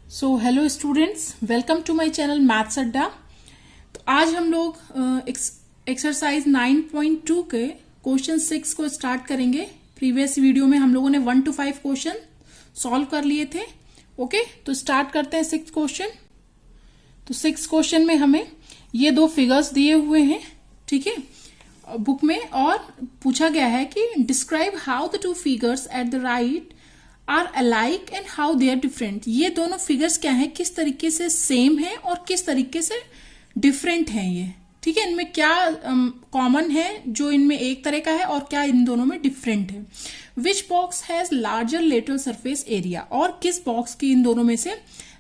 So hello students, welcome to my channel maths Adda. तो आज हम लोग एक्सरसाइज 9.2 के क्वेश्चन 6 को स्टार्ट करेंगे। प्रीवियस वीडियो में हम लोगों ने 1 to 5 क्वेश्चन सॉल्व कर लिए थे। ओके, तो स्टार्ट करते हैं 6 क्वेश्चन। तो 6 क्वेश्चन में हमें ये दो फिगर्स दिए हुए हैं, ठीक है, बुक में, और पूछा गया है कि describe how the two figures at the right are alike and how they are different. ये दोनों फिगर्स क्या है, किस तरीके से सेम है और किस तरीके से डिफरेंट है ये, ठीक है, इनमें क्या कॉमन है जो इनमें एक तरह का है और क्या इन दोनों में डिफरेंट है। Which box has larger lateral surface area, और किस बॉक्स की इन दोनों में से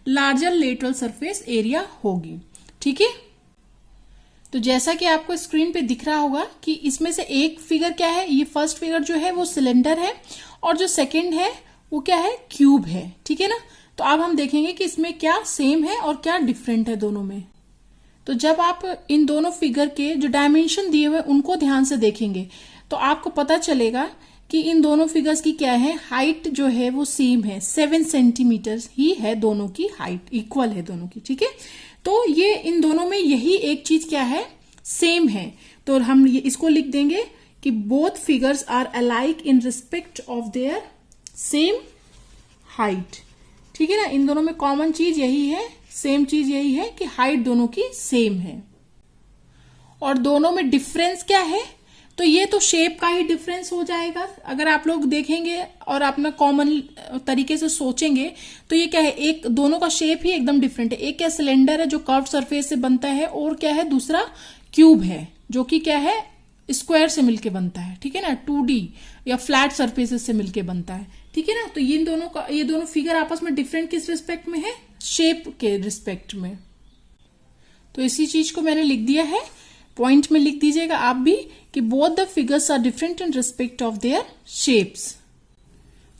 लार्जर लेटरल सरफेस एरिया होगी, ठीक है। तो जैसा कि आपको स्क्रीन पे दिख रहा होगा कि इसमें से एक फिगर क्या है, ये फर्स्ट फिगर जो है वो सिलेंडर है और जो सेकंड है वो क्या है, क्यूब है, ठीक है ना। तो अब हम देखेंगे कि इसमें क्या सेम है और क्या डिफरेंट है दोनों में। तो जब आप इन दोनों फिगर के जो डायमेंशन दिए हुए उनको ध्यान से देखेंगे तो आपको पता चलेगा कि इन दोनों फिगर्स की क्या है, हाइट जो है वो सेम है, 7 सेंटीमीटर ही है दोनों की हाइट, इक्वल है दोनों की, ठीक है। तो ये इन दोनों में यही एक चीज क्या है, सेम है। तो हम ये इसको लिख देंगे कि both figures are alike in respect of their same height, ठीक है ना। इन दोनों में कॉमन चीज यही है, सेम चीज यही है कि हाइट दोनों की सेम है। और दोनों में डिफरेंस क्या है, तो ये तो शेप का ही डिफरेंस हो जाएगा। अगर आप लोग देखेंगे और अपना कॉमन तरीके से सोचेंगे तो ये क्या है, एक दोनों का शेप ही एकदम डिफरेंट है। एक क्या सिलेंडर है जो कर्व सरफेस से बनता है, और क्या है दूसरा क्यूब है जो कि क्या है, स्क्वायर से मिलके बनता है, ठीक है ना, 2D या फ्लैट सरफेसेस से मिलके बनता है, ठीक है ना। तो ये दोनों फिगर आपस में डिफरेंट किस रिस्पेक्ट में है, शेप के रिस्पेक्ट में। तो इसी चीज को मैंने लिख दिया है, पॉइंट में लिख दीजिएगा आप भी कि both the figures are different in respect of their shapes.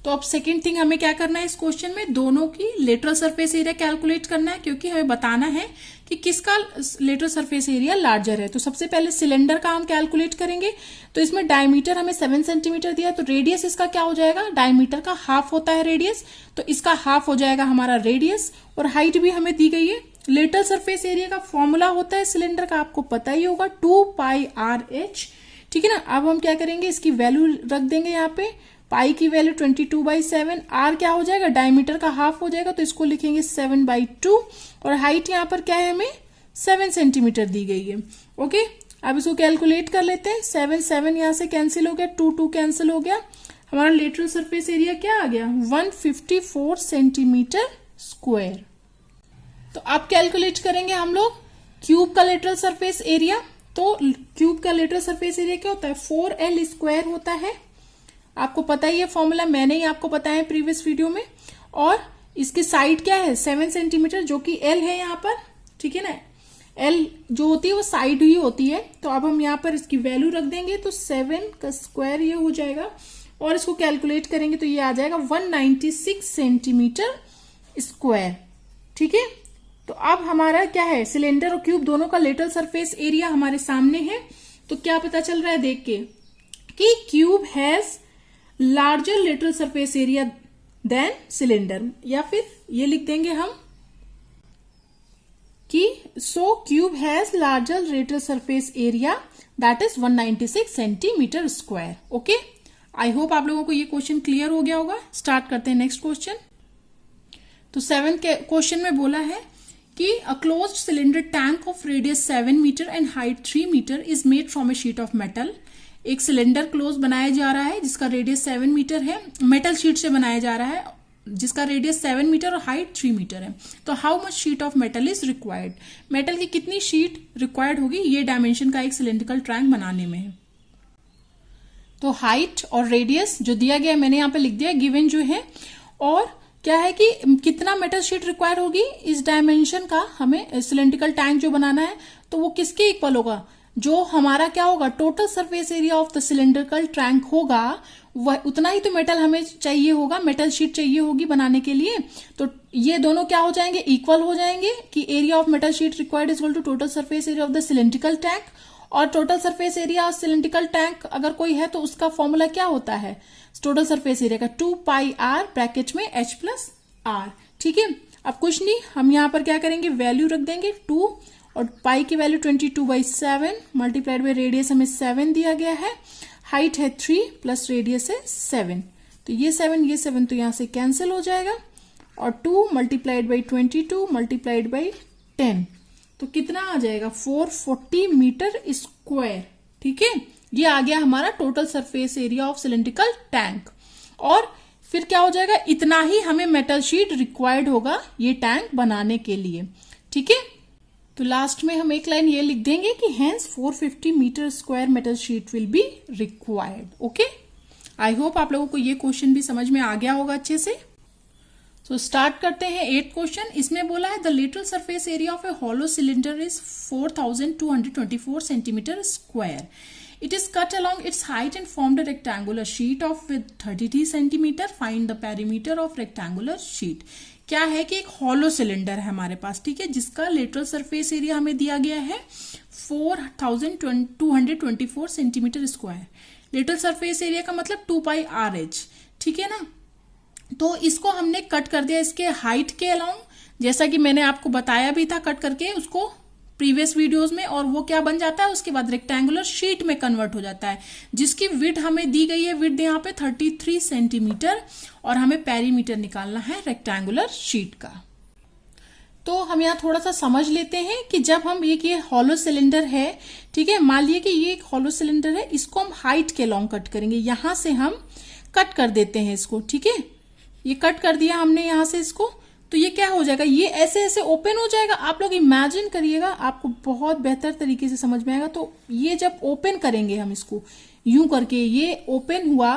तो अब सेकेंड थिंग हमें क्या करना है इस क्वेश्चन में, दोनों की लेटरल सरफेस एरिया कैलकुलेट करना है, क्योंकि हमें बताना है कि किसका लेटरल सरफेस एरिया लार्जर है। तो सबसे पहले सिलेंडर का हम कैलकुलेट करेंगे। तो इसमें डायमीटर हमें 7 सेंटीमीटर दिया, तो रेडियस इसका क्या हो जाएगा, डायमीटर का हाफ होता है रेडियस, तो इसका हाफ हो जाएगा हमारा रेडियस। और हाइट भी हमें दी गई है। लेटरल सरफेस एरिया का फॉर्मूला होता है सिलेंडर का, आपको पता ही होगा, 2πr/h, ठीक है ना। अब हम क्या करेंगे, इसकी वैल्यू रख देंगे यहाँ पे, पाई की वैल्यू 22/7, आर क्या हो जाएगा, डायमीटर का हाफ हो जाएगा, तो इसको लिखेंगे 7/2, और हाइट यहाँ पर क्या है, हमें 7 सेंटीमीटर दी गई है। ओके, अब इसको कैलकुलेट कर लेते हैं। 7 यहाँ से कैंसिल हो गया, 2 कैंसिल हो गया, हमारा लेटरल सरफेस एरिया क्या आ गया, 154 सेंटीमीटर स्क्वायर। तो अब कैलकुलेट करेंगे हम लोग क्यूब का लेटरल सरफेस एरिया। तो क्यूब का लेटरल सरफेस एरिया क्या होता है, 4L² होता है, आपको पता ही है फॉर्मूला, मैंने ही आपको बताया प्रीवियस वीडियो में। और इसकी साइड क्या है, 7 सेंटीमीटर, जो कि L है यहाँ पर, ठीक है ना। L जो होती है वो साइड ही होती है। तो अब हम यहाँ पर इसकी वैल्यू रख देंगे, तो 7 का स्क्वायर ये हो जाएगा, और इसको कैलकुलेट करेंगे तो ये आ जाएगा 196 सेंटीमीटर स्क्वायर, ठीक है। तो अब हमारा क्या है, सिलेंडर और क्यूब दोनों का लेटरल सरफेस एरिया हमारे सामने है। तो क्या पता चल रहा है देख के कि cube has larger lateral surface area than cylinder, या फिर ये लिख देंगे हम कि so cube has larger lateral surface area that is 196 centimetre square. Okay, I hope आप लोगों को ये क्वेश्चन क्लियर हो गया होगा। स्टार्ट करते हैं नेक्स्ट क्वेश्चन। तो 7th क्वेश्चन में बोला है कि a closed cylinder tank of radius 7 metre and height 3 metre is made from a sheet of metal. एक सिलेंडर क्लोज बनाया जा रहा है जिसका रेडियस 7 मीटर है, मेटल शीट से बनाया जा रहा है जिसका रेडियस 7 मीटर और हाइट 3 मीटर है। तो how much sheet of metal is required, metal की कितनी शीट रिक्वायर्ड होगी ये डायमेंशन का एक सिलेंड्रिकल ट्रायंगल बनाने में है। तो हाइट और रेडियस जो दिया गया मैंने यहाँ पे लिख दिया, गिवन जो है, और क्या है कि कितना मेटल शीट रिक्वायर्ड होगी इस डायमेंशन का, हमें सिलेंड्रिकल टैंक जो बनाना है, तो वो किसके इक्वल होगा, जो हमारा क्या होगा, total surface area of the cylindrical tank होगा, वह उतना ही तो मेटल हमें चाहिए होगा, मेटल शीट चाहिए होगी बनाने के लिए। तो ये दोनों क्या हो जाएंगे, इक्वल हो जाएंगे कि area of metal sheet required is equal to total surface area of the cylindrical tank. और total surface area of cylindrical tank अगर कोई है तो उसका फॉर्मूला क्या होता है, टोटल सरफेस एरिया का 2πr ब्रैकेट में H+R, ठीक है। अब कुछ नहीं, हम यहाँ पर क्या करेंगे, वैल्यू रख देंगे 2 और पाई की वैल्यू 22/7 मल्टीप्लाइड बाई रेडियस हमें 7 दिया गया है, हाइट है 3 प्लस रेडियस है 7, तो ये 7 तो यहाँ से कैंसिल हो जाएगा और 2 मल्टीप्लाइड बाई 22 मल्टीप्लाइड बाई 10, तो कितना आ जाएगा 440 मीटर स्क्वायर। ठीक है, ये आ गया हमारा total surface area of cylindrical tank. और फिर क्या हो जाएगा, इतना ही हमें मेटल शीट रिक्वायर्ड होगा ये टैंक बनाने के लिए। ठीक है, तो लास्ट में हम एक लाइन ये लिख देंगे कि hence 450 metre square metal sheet will be required. Okay, I hope आप लोगों को ये क्वेश्चन भी समझ में आ गया होगा अच्छे से। तो स्टार्ट करते हैं 8th क्वेश्चन। इसमें बोला है the lateral surface area of A hollow cylinder is 4224 centimetre square. It is cut along its height and formed a rectangular sheet of with 33 centimeter. Find the perimeter of rectangular sheet. क्या है कि एक hollow cylinder है हमारे पास, ठीक है, जिसका lateral surface area हमें दिया गया है 4224 centimetre square. Lateral surface area का मतलब 2 पाई RH, ठीक है ना। तो इसको हमने कट कर दिया इसके हाइट के अलोंग, जैसा कि मैंने आपको बताया भी था कट करके उसको प्रीवियस वीडियोस में, और वो क्या बन जाता है उसके बाद रेक्टेंगुलर शीट में कन्वर्ट हो जाता है, जिसकी विड्थ हमें दी गई है, विड्थ यहाँ पे 33 सेंटीमीटर, और हमें पेरीमीटर निकालना है रेक्टेंगुलर शीट का। तो हम यहाँ थोड़ा सा समझ लेते हैं कि जब हम ये हॉलो सिलेंडर है, ठीक है, मान लिया कि ये एक हॉलो सिलेंडर है, इसको हम हाइट के लॉन्ग कट करेंगे, यहां से हम कट कर देते हैं इसको। ठीक है, ये कट कर दिया हमने यहां से इसको, तो ये क्या हो जाएगा, ये ऐसे ऐसे ओपन हो जाएगा। आप लोग इमेजिन करिएगा, आपको बहुत बेहतर तरीके से समझ में आएगा। तो ये जब ओपन करेंगे हम इसको यूं करके, ये ओपन हुआ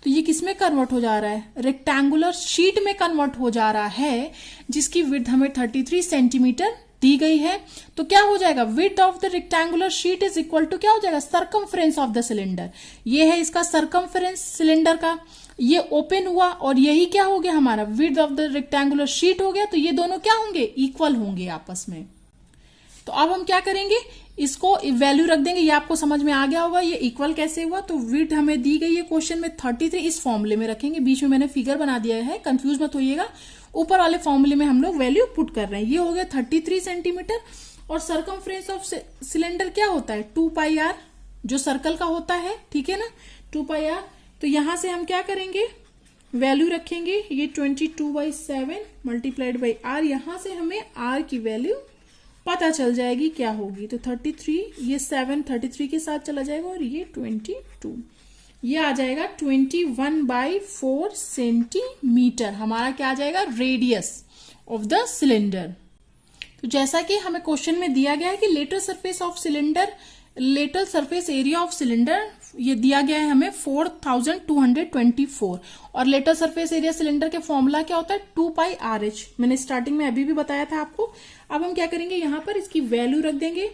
तो ये किस में कन्वर्ट हो जा रहा है, रेक्टेंगुलर शीट में कन्वर्ट हो जा रहा है, जिसकी विड्थ हमें 33 सेंटीमीटर दी गई है। तो क्या हो जाएगा, width of the rectangular sheet is equal to क्या हो जाएगा, सरकमफ्रेंस ऑफ द सिलेंडर। ये है इसका सरकमफ्रेंस सिलेंडर का, ये ओपन हुआ और यही क्या हो गया हमारा width of the rectangular sheet हो गया। तो ये दोनों क्या होंगे, इक्वल होंगे आपस में। तो अब हम क्या करेंगे, इसको वैल्यू रख देंगे, ये आपको समझ में आ गया होगा ये इक्वल कैसे हुआ। तो विड्थ हमें दी गई है क्वेश्चन में 33, इस फॉर्मूले में रखेंगे, बीच में मैंने फिगर बना दिया है, कंफ्यूज मत होइएगा, ऊपर वाले फॉर्मूले में हम लोग वैल्यू पुट कर रहे हैं। ये हो गया 33 सेंटीमीटर, और सरकमफ्रेंस ऑफ सिलेंडर क्या होता है 2 पाई R, जो सर्कल का होता है, ठीक है ना, 2 पाई R। तो यहां से हम क्या करेंगे, वैल्यू रखेंगे, ये 22/7 मल्टीप्लाइड बाई R, यहां से हमें R की वैल्यू पता चल जाएगी क्या होगी। तो 33, ये 7 33 के साथ चला जाएगा, और ये 22, ये आ जाएगा 21/4 सेंटीमीटर, हमारा क्या आ जाएगा, रेडियस ऑफ द सिलेंडर। तो जैसा कि हमें क्वेश्चन में दिया गया है कि lateral surface of cylinder, lateral surface area of cylinder ये दिया गया है हमें 4224, और लेटरल सरफेस एरिया सिलेंडर के फॉर्मूला क्या होता है 2 पाई RH, मैंने स्टार्टिंग में अभी भी बताया था आपको। अब हम क्या करेंगे, यहाँ पर इसकी वैल्यू रख देंगे,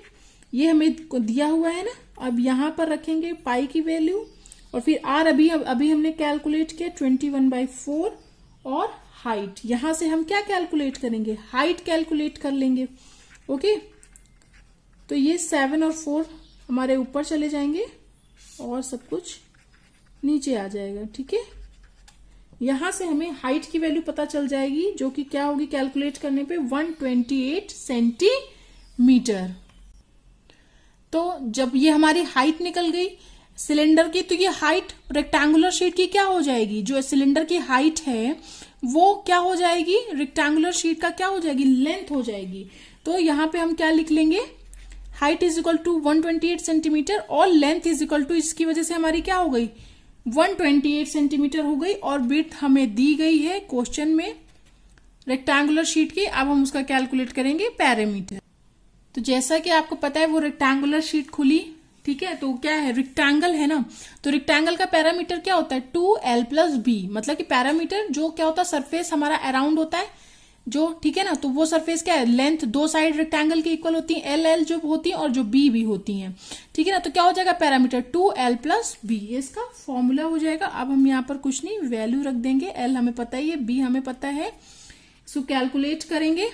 ये हमें दिया हुआ है ना, अब यहाँ पर रखेंगे पाई की वैल्यू, और फिर R अभी हमने कैलकुलेट किया 21/4, और हाइट यहां से हम क्या कैलकुलेट करेंगे, हाइट कैलकुलेट कर लेंगे। ओके, तो ये 7 और 4 हमारे ऊपर चले जाएंगे और सब कुछ नीचे आ जाएगा। ठीक है, यहां से हमें हाइट की वैल्यू पता चल जाएगी, जो कि क्या होगी कैलकुलेट करने पे 128 सेंटीमीटर। तो जब ये हमारी हाइट निकल गई सिलेंडर की, तो ये हाइट रेक्टेंगुलर शीट की क्या हो जाएगी, जो सिलेंडर की हाइट है वो क्या हो जाएगी, रेक्टेंगुलर शीट का क्या हो जाएगी, लेंथ हो जाएगी। तो यहां पे हम क्या लिख लेंगे, height is equal to 128 centimetre, और लेंथ इज इक्वल टू, इसकी वजह से हमारी क्या हो गई 128 सेंटीमीटर हो गई, और विड्थ हमें दी गई है क्वेश्चन में रेक्टेंगुलर शीट की। अब हम उसका कैलकुलेट करेंगे पैरामीटर। तो जैसा कि आपको पता है वो रेक्टेंगुलर शीट खुली, ठीक है, तो क्या है, रेक्टेंगल है ना, तो रेक्टेंगल का पैरामीटर क्या होता है 2L + B, मतलब कि पैरामीटर जो क्या होता है, सरफेस हमारा अराउंड होता है जो, ठीक है ना, तो वो सरफेस क्या है, लेंथ दो साइड रेक्टेंगल की इक्वल होती है, L जो होती है और जो B भी होती है, ठीक है ना। तो क्या हो जाएगा पैरामीटर 2L + B, ये इसका फॉर्मूला हो जाएगा। अब हम यहाँ पर कुछ नहीं, वैल्यू रख देंगे, L हमें पता ही है, B हमें पता है, इसको कैलकुलेट करेंगे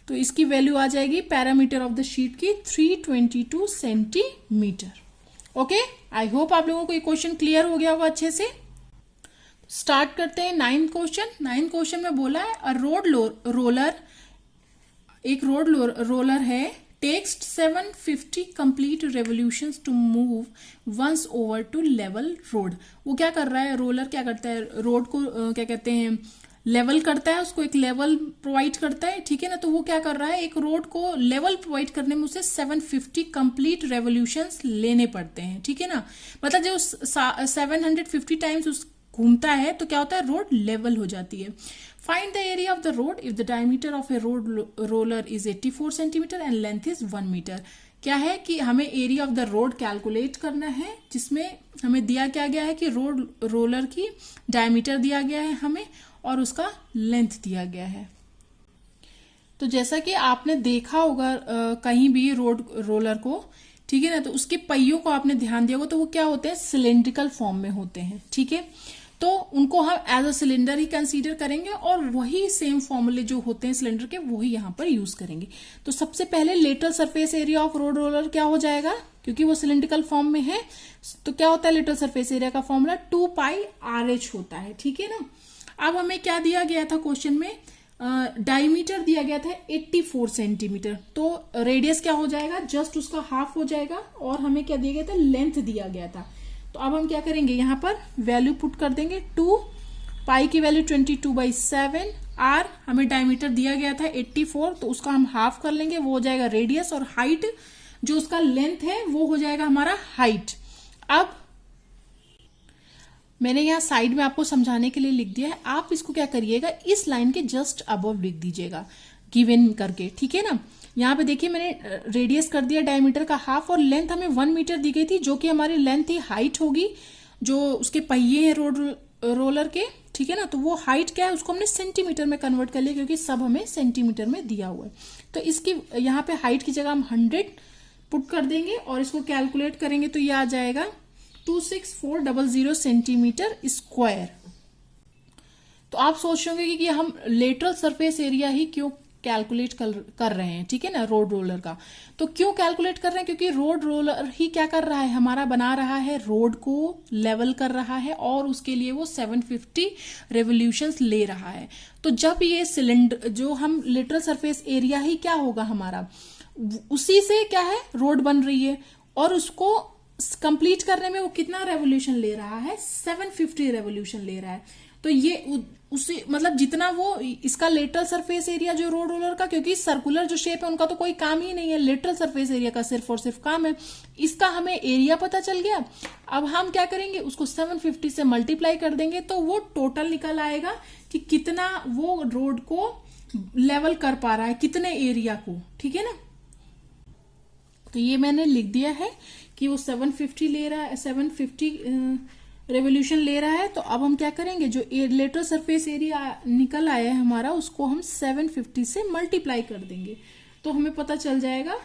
तो इसकी वैल्यू आ जाएगी पैरामीटर ऑफ द शीट की 322 सेंटीमीटर। ओके, आई होप आप लोगों को ये क्वेश्चन क्लियर हो गया होगा अच्छे से। स्टार्ट करते हैं नाइन्थ क्वेश्चन। नाइन्थ क्वेश्चन में बोला है अ रोड रोलर, एक रोड रोलर है, takes 750 complete revolutions to move once over to level road. वो क्या कर रहा है, रोलर क्या करता है, रोड को क्या कहते हैं, लेवल करता है, उसको एक लेवल प्रोवाइड करता है, ठीक है ना। तो वो क्या कर रहा है, एक रोड को लेवल प्रोवाइड करने में उसे 750 कंप्लीट रेवोल्यूशंस लेने पड़ते हैं, ठीक है ना। मतलब जो 750 टाइम्स उस घूमता है तो क्या होता है, रोड लेवल हो जाती है। Find the area of the road if the diameter of a road roller is 84 centimetre and length is 1 metre. क्या है कि हमें area of the road calculate करना है, जिसमें हमें दिया क्या गया है कि रोड रोलर की डायमीटर दिया गया है हमें और उसका लेंथ दिया गया है। तो जैसा कि आपने देखा होगा कहीं भी रोड रोलर को, ठीक है ना, तो उसके पहियों को आपने ध्यान दिया होगा, तो वो क्या होते हैं, सिलेंड्रिकल फॉर्म में होते हैं, ठीक है। तो उनको हम एज अ सिलेंडर ही कंसीडर करेंगे और वही सेम फॉर्मूले जो होते हैं सिलेंडर के वही यहाँ पर यूज करेंगे। तो सबसे पहले lateral surface area of road roller क्या हो जाएगा, क्योंकि वो सिलेंड्रिकल फॉर्म में है, तो क्या होता है लेटरल सरफेस एरिया का फॉर्मूला 2πRH होता है, ठीक है ना। अब हमें क्या दिया गया था क्वेश्चन में, डायमीटर दिया गया था 84 सेंटीमीटर, तो रेडियस क्या हो जाएगा, जस्ट उसका हाफ हो जाएगा, और हमें क्या दिया गया था, लेंथ दिया गया था। तो अब हम क्या करेंगे, यहाँ पर वैल्यू पुट कर देंगे, 2 पाई की वैल्यू 22/7, आर हमें डायमीटर दिया गया था 84, तो उसका हम हाफ कर लेंगे, वो हो जाएगा रेडियस, और हाइट जो उसका लेंथ है वो हो जाएगा हमारा हाइट। अब मैंने यहाँ साइड में आपको समझाने के लिए लिख दिया है, आप इसको क्या करिएगा, इस लाइन के जस्ट अबव लिख दीजिएगा गिवन करके, ठीक है ना। यहाँ पे देखिए मैंने रेडियस कर दिया डायमीटर का हाफ, और लेंथ हमें 1 मीटर दी गई थी, जो कि हमारी लेंथ ही हाइट होगी, जो उसके पहिए हैं रोड रोलर के, ठीक है ना। तो वो हाइट क्या है, उसको हमने सेंटीमीटर में कन्वर्ट कर लिया, क्योंकि सब हमें सेंटीमीटर में दिया हुआ है। तो इसकी यहाँ पे हाइट की जगह हम 100 पुट कर देंगे, और इसको कैलकुलेट करेंगे तो ये आ जाएगा 26400 सेंटीमीटर स्क्वायर। तो आप सोच रहे होंगे कि हम लेटरल सरफेस एरिया ही क्यों कैलकुलेट कर रहे हैं, ठीक है ना, रोड रोलर का। तो क्यों कैलकुलेट कर रहे हैं, क्योंकि रोड रोलर ही क्या कर रहा है, हमारा बना रहा है, रोड को लेवल कर रहा है, और उसके लिए वो 750 रेवोल्यूशंस ले रहा है। तो जब ये सिलेंडर जो हम लेटरल सरफेस एरिया ही क्या होगा हमारा, उसी से क्या है रोड बन रही है, और उसको कंप्लीट करने में वो कितना रेवोल्यूशन ले रहा है, 750 रेवोल्यूशन ले रहा है। तो ये उसी मतलब जितना वो इसका लेटरल सरफेस एरिया जो रोड रोलर का, क्योंकि सर्कुलर जो शेप है उनका तो कोई काम ही नहीं है, लेटरल सरफेस एरिया का सिर्फ और सिर्फ काम है। इसका हमें एरिया पता चल गया, अब हम क्या करेंगे, उसको 750 से मल्टीप्लाई कर देंगे, तो वो टोटल निकल आएगा कि कितना वो रोड को लेवल कर पा रहा है, कितने एरिया को, ठीक है ना। तो ये मैंने लिख दिया है कि वो 750 ले रहा है, 750 रेवोल्यूशन ले रहा है। तो अब हम क्या करेंगे, जो लेटरल सरफेस एरिया निकल आया है हमारा, उसको हम 750 से मल्टीप्लाई कर देंगे, तो हमें पता चल जाएगा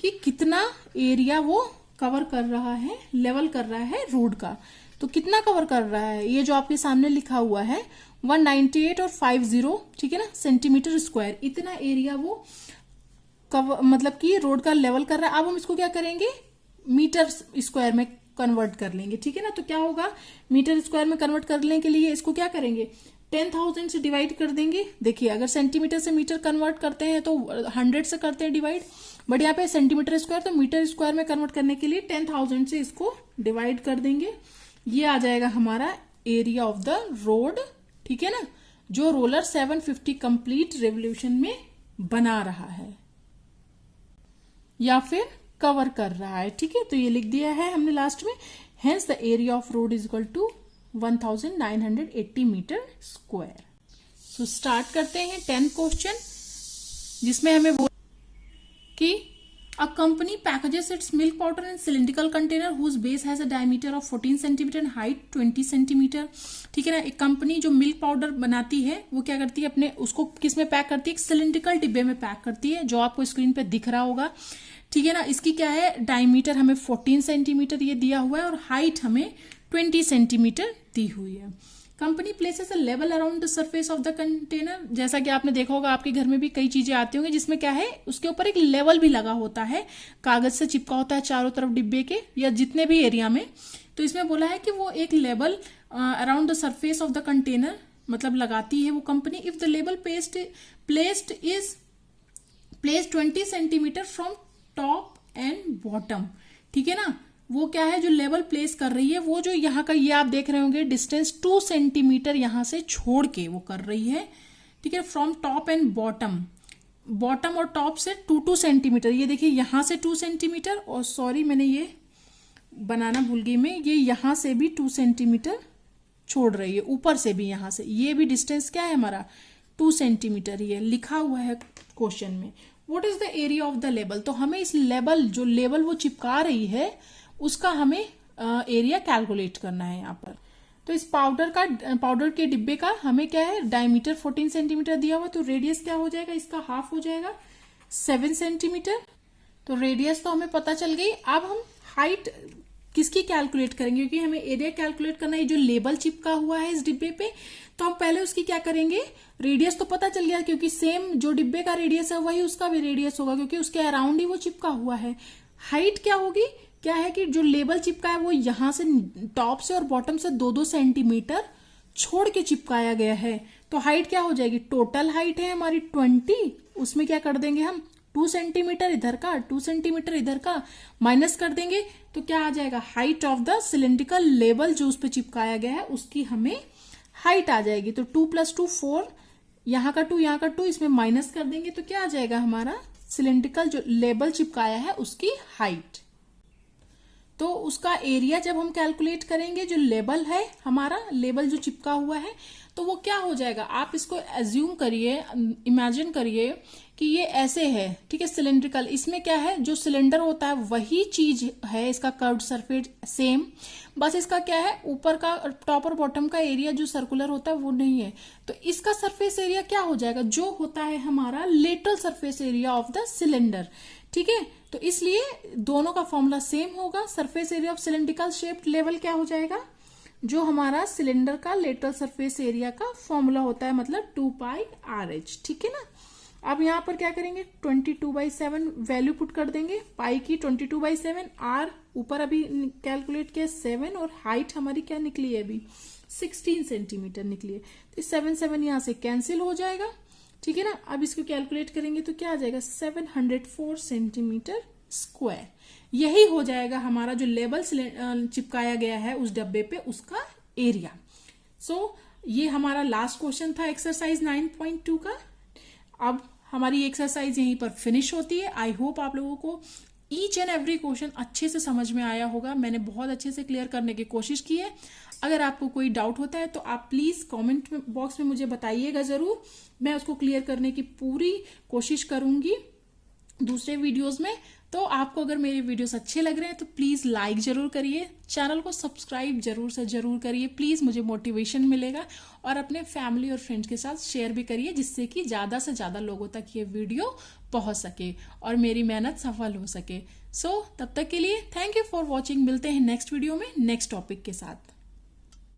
कि कितना एरिया वो कवर कर रहा है, लेवल कर रहा है रोड का। तो कितना कवर कर रहा है, ये जो आपके सामने लिखा हुआ है 198 और 50, ठीक है ना, सेंटीमीटर स्क्वायर, इतना एरिया वो मतलब कि रोड का लेवल कर रहा है। अब हम इसको क्या करेंगे, मीटर स्क्वायर में कन्वर्ट कर लेंगे, ठीक है ना। तो क्या होगा, मीटर स्क्वायर में कन्वर्ट करने के लिए इसको क्या करेंगे, 10,000 से डिवाइड कर देंगे। देखिए अगर सेंटीमीटर से मीटर कन्वर्ट करते हैं तो 100 से करते हैं डिवाइड, बट यहाँ पे सेंटीमीटर स्क्वायर, तो मीटर स्क्वायर में कन्वर्ट करने के लिए 10,000 से इसको डिवाइड कर देंगे। ये आ जाएगा हमारा एरिया ऑफ द रोड, ठीक है ना, जो रोलर 750 कंप्लीट रेवोल्यूशन में बना रहा है या फिर कवर कर रहा है, ठीक है। तो ये लिख दिया है हमने लास्ट में, hence the area of road is equal to 1980 metre square. So start करते हैं 10th क्वेश्चन, जिसमें हमें बोल कि a company packages its milk powder in cylindrical container whose base has a diameter of 14 centimetre and height 20 centimetre, ठीक है ना। एक कंपनी जो मिल्क पाउडर बनाती है वो क्या करती है, अपने उसको किस में पैक करती है, एक सिलिंड्रिकल डिब्बे में पैक करती है, जो आपको स्क्रीन पे दिख रहा होगा, ठीक है ना। इसकी क्या है, डायमीटर हमें 14 सेंटीमीटर ये दिया हुआ है, और हाइट हमें 20 सेंटीमीटर दी हुई है। Company places a level around the surface of the container, जैसा कि आपने देखा होगा, आपके घर में भी कई चीजें आती होंगी जिसमें क्या है, उसके ऊपर एक लेवल भी लगा होता है, कागज से चिपका होता है चारों तरफ डिब्बे के या जितने भी एरिया में। तो इसमें बोला है कि वो एक level around the surface of the container, मतलब लगाती है वो company. If the label placed is 20 centimetre from top and bottom, ठीक है ना, वो क्या है जो लेवल प्लेस कर रही है, वो जो यहाँ का ये आप देख रहे होंगे डिस्टेंस 2 सेंटीमीटर यहां से छोड़ के वो कर रही है, ठीक है, from top and bottom, bottom और टॉप से 2 सेंटीमीटर, ये देखिए यहां से 2 सेंटीमीटर, और सॉरी मैंने ये बनाना भूल गई मैं, ये यहां से भी 2 सेंटीमीटर छोड़ रही है, ऊपर से भी यहां से, ये भी डिस्टेंस क्या है हमारा 2 सेंटीमीटर, ये लिखा हुआ है क्वेश्चन में। What is the area of the label, तो हमें इस लेबल जो लेबल वो चिपका रही है उसका हमें एरिया कैलकुलेट करना है यहाँ पर। तो इस पाउडर के डिब्बे का हमें क्या है डायमीटर 14 सेंटीमीटर दिया हुआ, तो रेडियस क्या हो जाएगा इसका, हाफ हो जाएगा 7 सेंटीमीटर। तो रेडियस तो हमें पता चल गई। अब हम हाइट किसकी कैलकुलेट करेंगे, क्योंकि हमें एरिया कैलकुलेट करना है, जो लेबल चिपका हुआ है इस डिब्बे पे, तो हम पहले उसकी क्या करेंगे, रेडियस तो पता चल गया क्योंकि सेम जो डिब्बे का रेडियस है वही उसका भी रेडियस होगा, क्योंकि उसके अराउंड ही वो चिपका हुआ है। हाइट क्या होगी, क्या है कि जो लेबल चिपका है वो यहां से टॉप से और बॉटम से 2-2 सेंटीमीटर छोड़ के चिपकाया गया है, तो हाइट क्या हो जाएगी, टोटल हाइट है हमारी 20, उसमें क्या कर देंगे हम 2 सेंटीमीटर इधर का 2 सेंटीमीटर इधर का माइनस कर देंगे, तो क्या आ जाएगा height of the cylindrical label जो उस पर चिपकाया गया है उसकी हमें हाइट आ जाएगी। तो 2 + 2 4, यहाँ का 2 यहाँ का 2, इसमें माइनस कर देंगे तो क्या आ जाएगा हमारा सिलेंड्रिकल जो लेबल चिपकाया है उसकी हाइट। तो उसका एरिया जब हम कैलकुलेट करेंगे, जो लेबल है हमारा, लेबल जो चिपका हुआ है, तो वो क्या हो जाएगा, आप इसको एज्यूम करिए, इमेजिन करिए कि ये ऐसे है, ठीक है, सिलेंड्रिकल, इसमें क्या है जो सिलेंडर होता है वही चीज है, इसका कर्व्ड सरफेस सेम, बस इसका क्या है ऊपर का टॉप और बॉटम का एरिया जो सर्कुलर होता है वो नहीं है, तो इसका सरफेस एरिया क्या हो जाएगा, जो होता है हमारा lateral surface area of the cylinder, ठीक है। तो इसलिए दोनों का फॉर्मूला सेम होगा, surface area of cylindrical shaped level क्या हो जाएगा, जो हमारा सिलेंडर का लेटरल सरफेस एरिया का फॉर्मूला होता है, मतलब 2πRH, ठीक है ना। अब यहाँ पर क्या करेंगे 22/7 वैल्यू पुट कर देंगे, पाई की 22/7, आर ऊपर अभी कैलकुलेट किया 7, और हाइट हमारी क्या निकली है अभी 16 सेंटीमीटर निकली है, तो 7 यहाँ से कैंसिल हो जाएगा, ठीक है ना। अब इसको कैलकुलेट करेंगे तो क्या आ जाएगा 704 सेंटीमीटर स्क्वायर, यही हो जाएगा हमारा जो लेबल चिपकाया गया है उस डब्बे पे उसका एरिया। सो ये हमारा लास्ट क्वेश्चन था एक्सरसाइज 9.2 का। अब हमारी एक्सरसाइज यहीं पर फिनिश होती है। आई होप आप लोगों को ईच एंड एवरी क्वेश्चन अच्छे से समझ में आया होगा, मैंने बहुत अच्छे से क्लियर करने की कोशिश की है। अगर आपको कोई डाउट होता है तो आप प्लीज कमेंट बॉक्स में मुझे बताइएगा जरूर, मैं उसको क्लियर करने की पूरी कोशिश करूंगी दूसरे वीडियोस में। तो आपको अगर मेरे वीडियोस अच्छे लग रहे हैं तो प्लीज लाइक जरूर करिए, चैनल को सब्सक्राइब जरूर से जरूर करिए, प्लीज मुझे मोटिवेशन मिलेगा, और अपने फैमिली और फ्रेंड्स के साथ शेयर भी करिए जिससे कि ज्यादा से ज्यादा लोगों तक ये वीडियो पहुंच सके और मेरी मेहनत सफल हो सके। सो तब तक के लिए थैंक यू फॉर वॉचिंग, मिलते हैं नेक्स्ट वीडियो में नेक्स्ट टॉपिक के साथ।